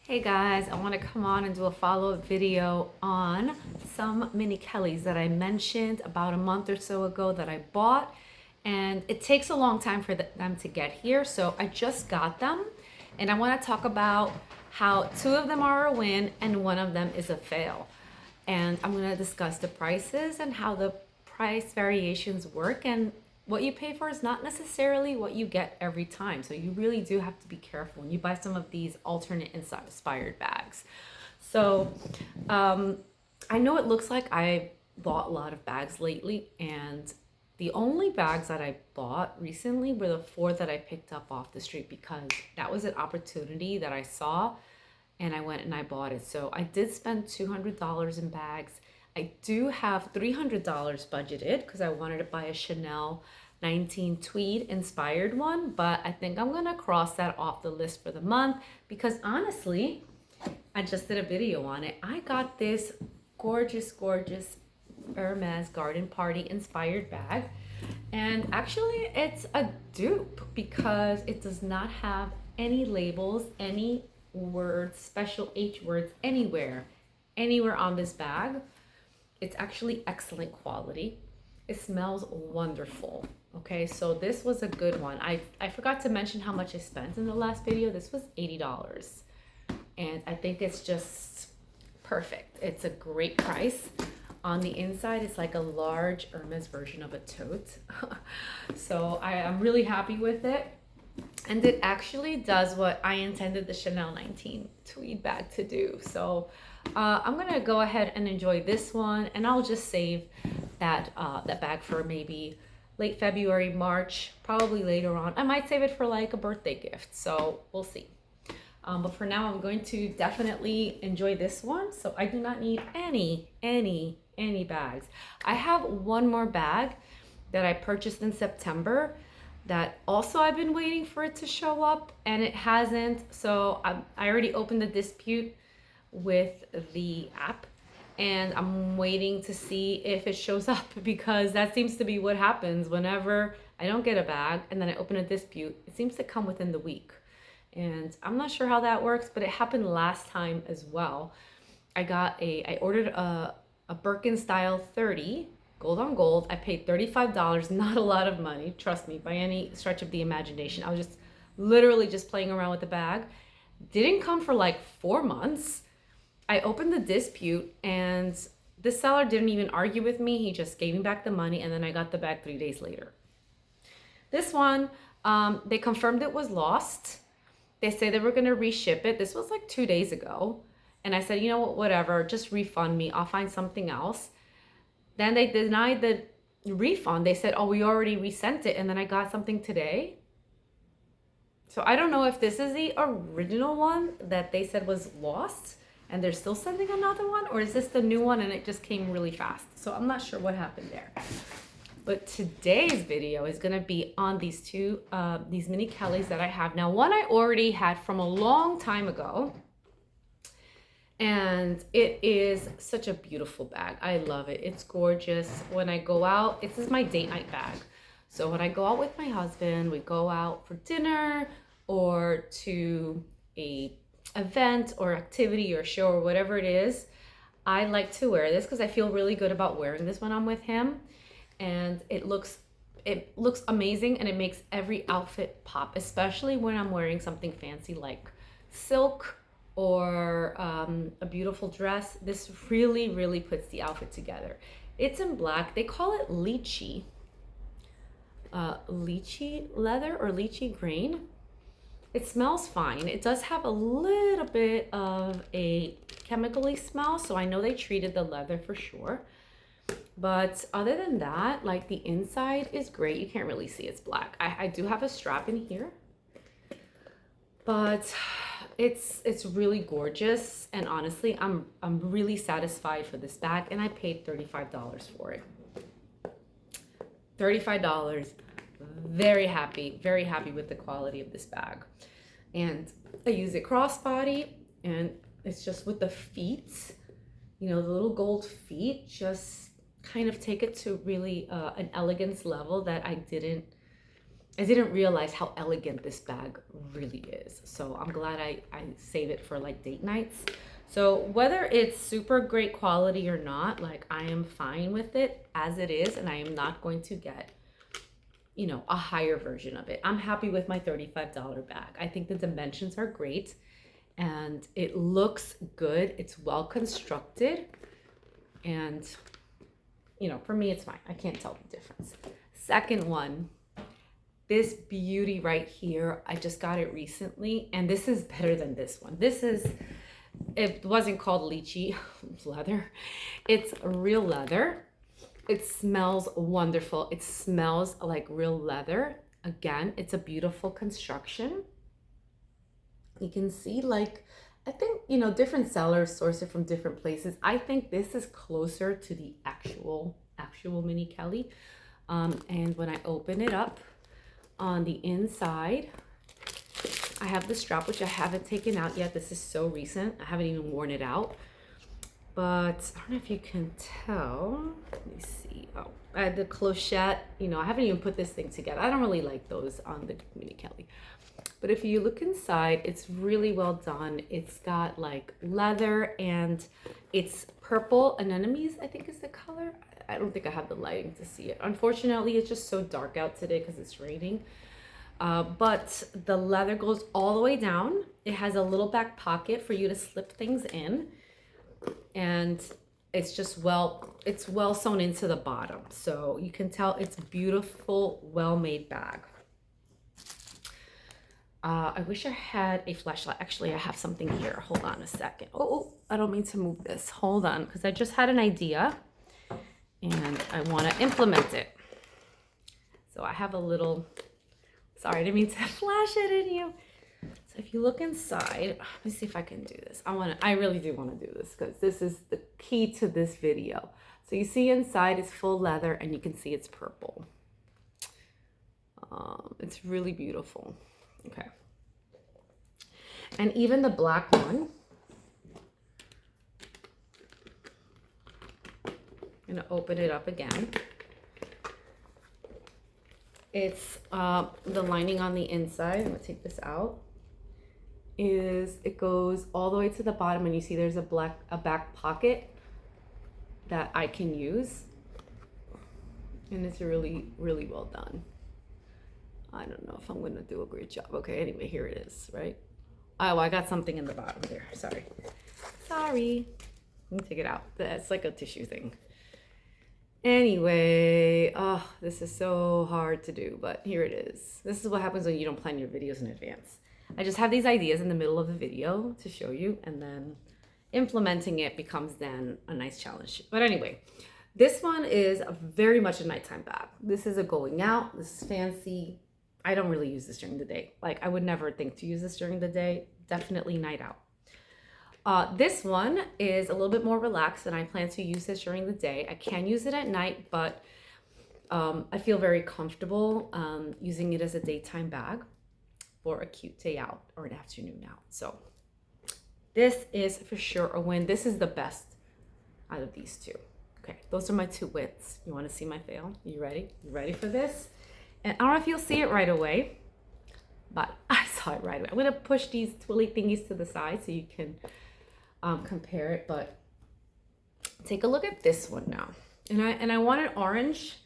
Hey guys, I want to come on and do a follow-up video on some mini Kellys that I mentioned about a month or so ago that I bought, and it takes a long time for them to get here, so I just got them, and I want to talk about how two of them are a win and one of them is a fail. And I'm going to discuss the prices and how the price variations work, and what you pay for is not necessarily what you get every time. So you really do have to be careful when you buy some of these alternate inspired bags. So I know it looks like I bought a lot of bags lately, and the only bags that I bought recently were the four that I picked up off the street because that was an opportunity that I saw and I went and I bought it. So I did spend $200 in bags. I do have $300 budgeted because I wanted to buy a Chanel 19 tweed inspired one, but I think I'm gonna cross that off the list for the month because honestly, I just did a video on it. I got this gorgeous Hermes Garden Party inspired bag, and actually it's a dupe because it does not have any labels, any words, special H words anywhere on this bag. It's actually excellent quality. It smells wonderful. Okay, so this was a good one. I forgot to mention how much I spent in the last video. This was $80. And I think it's just perfect. It's a great price. On the inside, it's like a large Hermes version of a tote. So I'm really happy with it. And it actually does what I intended the Chanel 19 tweed bag to do. So I'm gonna go ahead and enjoy this one, and I'll just save that bag for maybe late February, March, probably later on. I might save it for like a birthday gift, so we'll see. But for now, I'm going to definitely enjoy this one. So I do not need any bags. I have one more bag that I purchased in September that also I've been waiting for it to show up and it hasn't. So I already opened the dispute with the app and I'm waiting to see if it shows up because that seems to be what happens whenever I don't get a bag and then I open a dispute. It seems to come within the week. And I'm not sure how that works, but it happened last time as well. I ordered a Birkin style 30 gold on gold. I paid $35, not a lot of money, trust me, by any stretch of the imagination. I was just literally just playing around with the bag. Didn't come for like 4 months. I opened the dispute and the seller didn't even argue with me. He just gave me back the money and then I got the bag 3 days later. This one, they confirmed it was lost. They say they were gonna reship it. This was like 2 days ago. And I said, you know what, whatever, just refund me. I'll find something else. Then they denied the refund. They said, oh, we already resent it. And then I got something today. So I don't know if this is the original one that they said was lost and they're still sending another one, or is this the new one and it just came really fast? So I'm not sure what happened there. But today's video is gonna be on these these mini Kellys that I have. Now, one I already had from a long time ago, and it is such a beautiful bag. I love it. It's gorgeous. When I go out, this is my date night bag. So when I go out with my husband, we go out for dinner or to a event or activity or show or whatever it is, I like to wear this because I feel really good about wearing this when I'm with him. And it looks amazing and it makes every outfit pop, especially when I'm wearing something fancy like silk or a beautiful dress. This really puts the outfit together. It's in black. They call it lychee leather or lychee green. It smells fine. It does have a little bit of a chemically smell, so I know they treated the leather for sure. But other than that, like, the inside is great. You can't really see it's black. I do have a strap in here, but it's really gorgeous. And honestly, I'm really satisfied for this bag, and I paid $35 for it. $35. Very happy with the quality of this bag. And I use it crossbody, and it's just with the feet, you know, the little gold feet just kind of take it to really an elegance level that I didn't I didn't realize how elegant this bag really is. So I'm glad I save it for like date nights. So whether it's super great quality or not, like I am fine with it as it is, and I am not going to get, you know, a higher version of it. I'm happy with my $35 bag. I think the dimensions are great and it looks good. It's well constructed, and you know, for me it's fine. I can't tell the difference. Second one, this beauty right here, I just got it recently, and this is better than this one. This is, it wasn't called lychee leather. It's real leather. It smells wonderful. It smells like real leather. Again, it's a beautiful construction. You can see, like, I think, you know, different sellers source it from different places. I think this is closer to the actual Mini Kelly. And when I open it up, on the inside, I have the strap, which I haven't taken out yet. This is so recent. I haven't even worn it out. But I don't know if you can tell. Let me see. Oh, I had the clochette. You know, I haven't even put this thing together. I don't really like those on the Mini Kelly. But if you look inside, it's really well done. It's got like leather, and it's purple anemones, I think is the color. I don't think I have the lighting to see it. Unfortunately, it's just so dark out today because it's raining. But the leather goes all the way down. It has a little back pocket for you to slip things in. And it's just it's well sewn into the bottom. So you can tell it's beautiful, well-made bag. I wish I had a flashlight. Actually, I have something here. Hold on a second. Oh, I don't mean to move this. Hold on, because I just had an idea and I want to implement it. So I have a little, sorry, I didn't mean to flash it in you. So if you look inside, let me see if I can do this. I really do want to do this because this is the key to this video. So you see inside is full leather, and you can see it's purple. It's really beautiful. Okay. And even the black one, I'm gonna open it up again. It's the lining on the inside. I'm gonna take this out. It goes all the way to the bottom, and you see there's a back pocket that I can use, and it's really, really well done. I don't know if I'm gonna do a great job. Okay, anyway, here it is, right? Oh, I got something in the bottom there. Sorry. Let me take it out. That's like a tissue thing. Anyway, oh, this is so hard to do, but here it is. This is what happens when you don't plan your videos in advance. I just have these ideas in the middle of the video to show you, and then implementing it becomes then a nice challenge. But anyway, this one is very much a nighttime bag. This is a going out. This is fancy. I don't really use this during the day. Like, I would never think to use this during the day. Definitely night out. This one is a little bit more relaxed, and I plan to use this during the day. I can use it at night, but I feel very comfortable using it as a daytime bag for a cute day out or an afternoon out. So this is for sure a win. This is the best out of these two. Okay, those are my two wins. You want to see my fail? You ready? You ready for this? And I don't know if you'll see it right away, but I saw it right away. I'm going to push these twirly thingies to the side so you can compare it, but take a look at this one now. And I wanted orange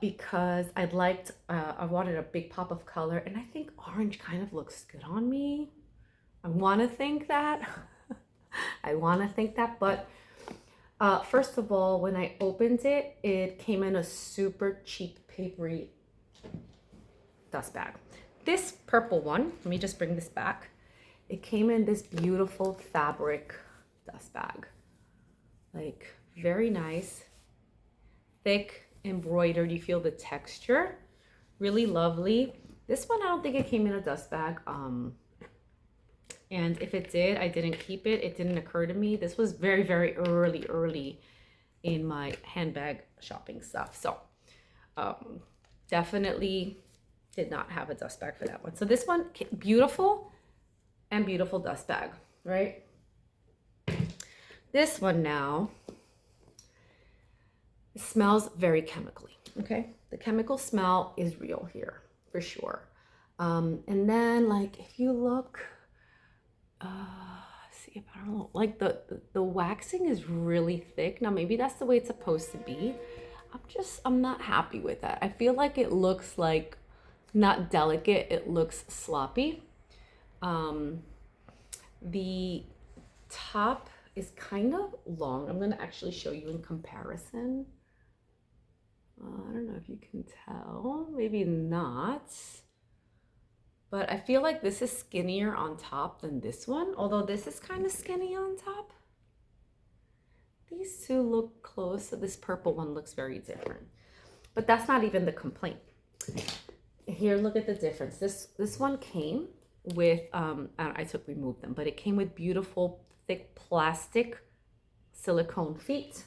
because I wanted a big pop of color, and I think orange kind of looks good on me. I want to think that. But first of all, when I opened it, it came in a super cheap papery dust bag. This purple one, let me just bring this back. It came in this beautiful fabric dust bag. Like, very nice, thick, embroidered. You feel the texture, really lovely. This one, I don't think it came in a dust bag. And if it did, I didn't keep it. It didn't occur to me. This was very, very early in my handbag shopping stuff. So definitely did not have a dust bag for that one. So this one, beautiful dust bag, right? This one now It smells very chemically, okay? The chemical smell is real here, for sure. And then, like, if you look, see if I don't know, like the waxing is really thick. Now, maybe that's the way it's supposed to be. I'm not happy with that. I feel like it looks like not delicate, it looks sloppy. The top is kind of long. I'm gonna actually show you in comparison. I don't know if you can tell, maybe not. But I feel like this is skinnier on top than this one, although this is kind of skinny on top. These two look close, so this purple one looks very different. But that's not even the complaint. Here, look at the difference. This one came with, I removed them, but it came with beautiful, thick plastic silicone feet.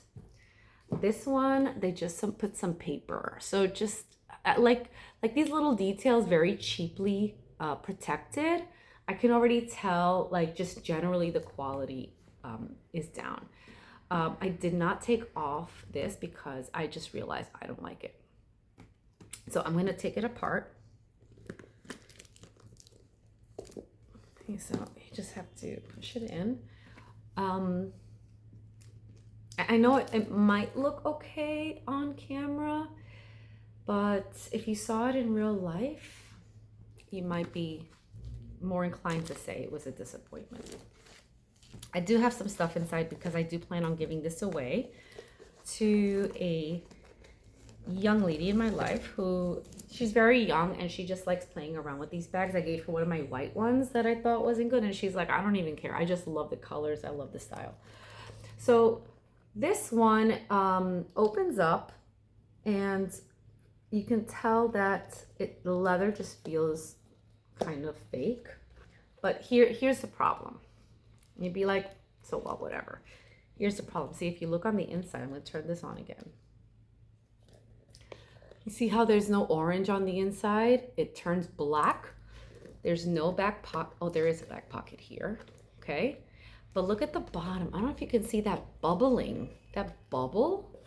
This one, they just put some paper. So just like these little details, very cheaply protected. I can already tell, like, just generally the quality is down. I did not take off this because I just realized I don't like it. So I'm gonna take it apart. Okay, so you just have to push it in. I know it might look okay on camera, but if you saw it in real life, you might be more inclined to say it was a disappointment. I do have some stuff inside because I do plan on giving this away to a young lady in my life who, she's very young and she just likes playing around with these bags. I gave her one of my white ones that I thought wasn't good, and she's like, I don't even care. I just love the colors. I love the style. So this one opens up and you can tell that the leather just feels kind of fake. But here's the problem. You'd be like, so what, whatever. Here's the problem. See, if you look on the inside, I'm going to turn this on again. You see how there's no orange on the inside? It turns black. There's no back pocket. Oh, there is a back pocket here. Okay. But look at the bottom. I don't know if you can see that bubbling, that bubble.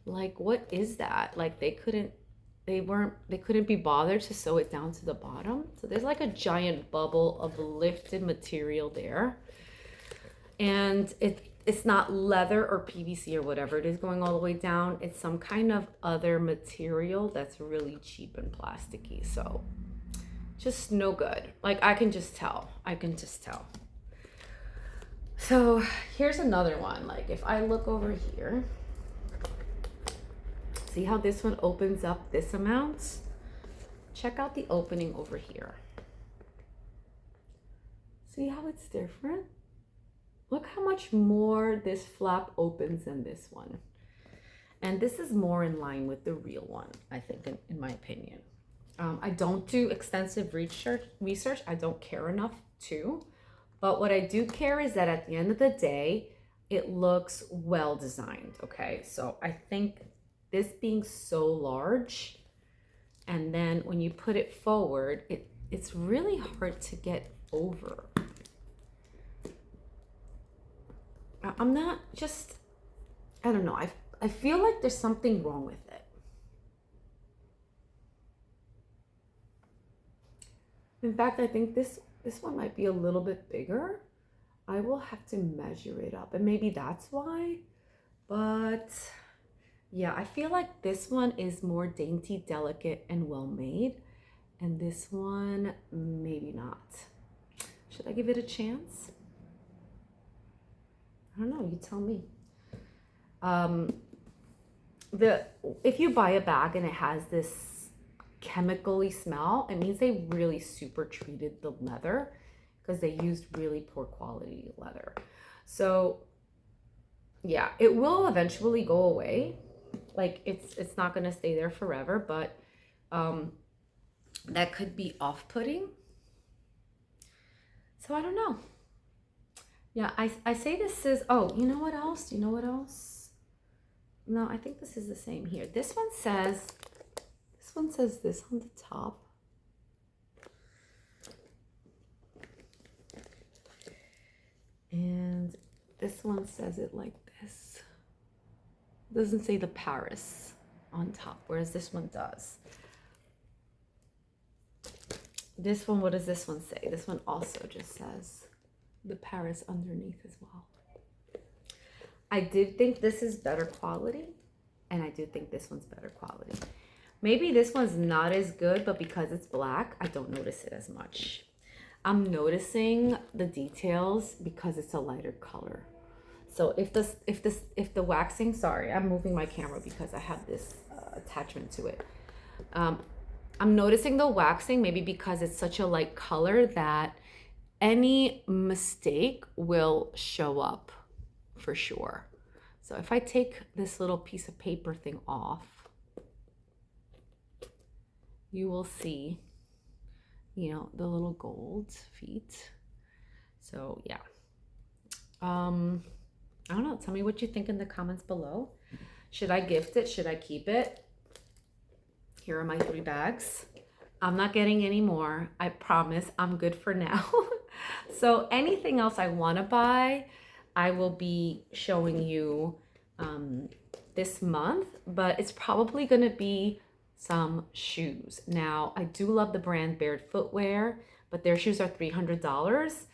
Like, what is that? Like, they couldn't be bothered to sew it down to the bottom. So there's like a giant bubble of lifted material there. And it's not leather or PVC or whatever it is going all the way down. It's some kind of other material that's really cheap and plasticky. So just no good. Like, I can just tell. So here's another one. Like, if I look over here, see how this one opens up this amount? Check out the opening over here. See how it's different? Look how much more this flap opens than this one. And this is more in line with the real one, I think, in my opinion. I don't do extensive research. I don't care enough to. But what I do care is that at the end of the day, it looks well designed, okay? So I think this being so large, and then when you put it forward, it's really hard to get over. I'm not just, I don't know. I feel like there's something wrong with it. In fact, I think this one might be a little bit bigger. I will have to measure it up, and maybe that's why. But yeah, I feel like this one is more dainty, delicate, and well made. And this one, maybe not. Should I give it a chance? I don't know, you tell me. If you buy a bag and it has this chemically smell, it means they really super treated the leather because they used really poor quality leather. So yeah, it will eventually go away. Like, it's not gonna stay there forever, but that could be off-putting. So I don't know. Yeah, I say this is, oh, you know what else? No, I think this is the same here. This one says this on the top. And this one says it like this. It doesn't say the Paris on top, whereas this one does. This one, what does this one say? This one also just says the Paris underneath as well. I did think this is better quality, and I do think this one's better quality. Maybe this one's not as good, but because it's black, I don't notice it as much. I'm noticing the details because it's a lighter color. So if the waxing, sorry, I'm moving my camera because I have this attachment to it. I'm noticing the waxing maybe because it's such a light color that any mistake will show up for sure. So if I take this little piece of paper thing off, you will see, you know, the little gold feet. So yeah. I don't know. Tell me what you think in the comments below. Should I gift it? Should I keep it? Here are my 3 bags. I'm not getting any more. I promise I'm good for now. So anything else I want to buy, I will be showing you this month, but it's probably going to be some shoes. Now, I do love the brand Baird Footwear, but their shoes are $300,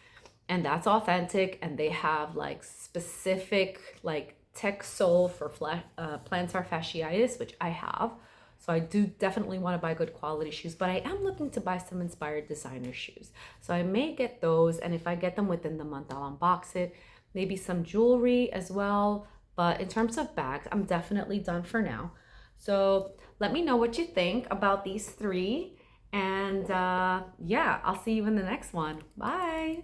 and that's authentic, and they have like specific like tech sole for plantar fasciitis, which I have. So I do definitely want to buy good quality shoes, but I am looking to buy some inspired designer shoes. So I may get those, and if I get them within the month, I'll unbox it. Maybe some jewelry as well. But in terms of bags, I'm definitely done for now. So let me know what you think about these 3. And yeah, I'll see you in the next one. Bye.